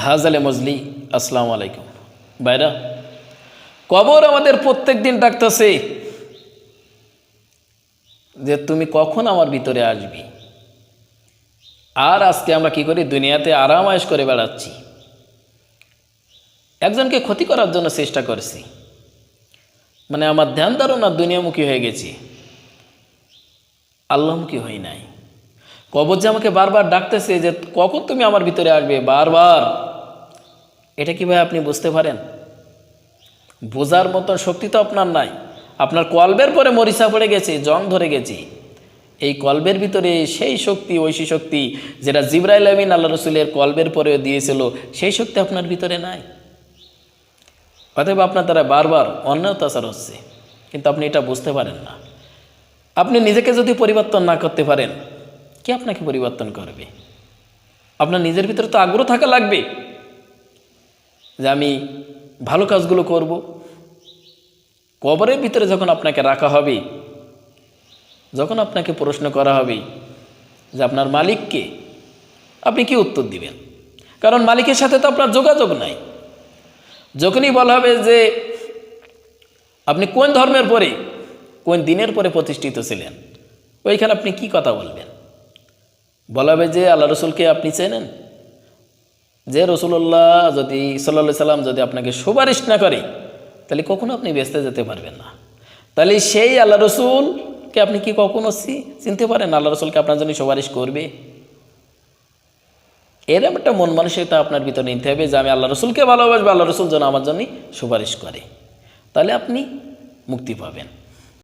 হাজালে মজলি আসসালামু আলাইকুম ভাইরা। কবর আমাদের প্রত্যেক দিন ডাকতেছে যে তুমি কখন আমার ভিতরে আসবি। আর আজকে আমরা কি করি, দুনিয়াতে আরাম আয়েশ করে বেড়াচ্ছি, একজনকে ক্ষতি করার জন্য চেষ্টা করছি, মানে আমার ধ্যান ধারণা দুনিয়ামুখী হয়ে গেছি, আল্লাহমুখী হই নাই। কবর যে আমাকে বারবার ডাকতেছে যে কখন তুমি আমার ভিতরে আসবে বারবার, এটা কি ভাই আপনি বুঝতে পারেন? বোঝার মতন শক্তি তো আপনার নাই। আপনার কলবের পরে মরিচা পড়ে গেছে, জং ধরে গেছে। এই কলবের ভিতরে সেই শক্তি, ঐশী শক্তি যেটা জিবরাইল আমিন আল্লাহ রসুলের কলবের পরে দিয়েছিল, সেই শক্তি আপনার ভিতরে নাই। অতএব আপনার দ্বারা বারবার অন্যায় অত্যাচার হচ্ছে, কিন্তু আপনি এটা বুঝতে পারেন না। আপনি নিজেকে যদি পরিবর্তন না করতে পারেন, কে আপনাকে পরিবর্তন করবে? আপনার নিজের ভিতরে তো আগ্রহ থাকা লাগবে যে আমি ভালো কাজগুলো করব। কবরের ভিতরে যখন আপনাকে রাখা হবে, যখন আপনাকে প্রশ্ন করা হবে যে আপনার মালিককে, আপনি কি উত্তর দিবেন? কারণ মালিকের সাথে তো আপনার যোগাযোগ নাই। যখনই বলা হবে যে আপনি কোন ধর্মের পরে, কোন দিনের পরে প্রতিষ্ঠিত ছিলেন, ওইখানে আপনি কি কথা বলবেন? বলা হবে যে আল্লাহ রসুলকে আপনি চেনেন, যে রসুল্লাহ যদি সাল্লাল্লাহু সাল্লাম যদি আপনাকে সুপারিশ না করে, তাহলে কখনো আপনি বেঁচতে যেতে পারবেন না। তাহলে সেই আল্লাহ রসুলকে আপনি কি কখনো চিনতে পারেন? আল্লাহ রসুলকে আপনার জন্য সুপারিশ করবে? এরকম একটা মন মানসিকতা আপনার ভিতরে নিতে হবে যে আমি আল্লাহ রসুলকে ভালোবাসবো, আল্লাহ রসুল যেন আমার জন্য সুপারিশ করে, তাহলে আপনি মুক্তি পাবেন।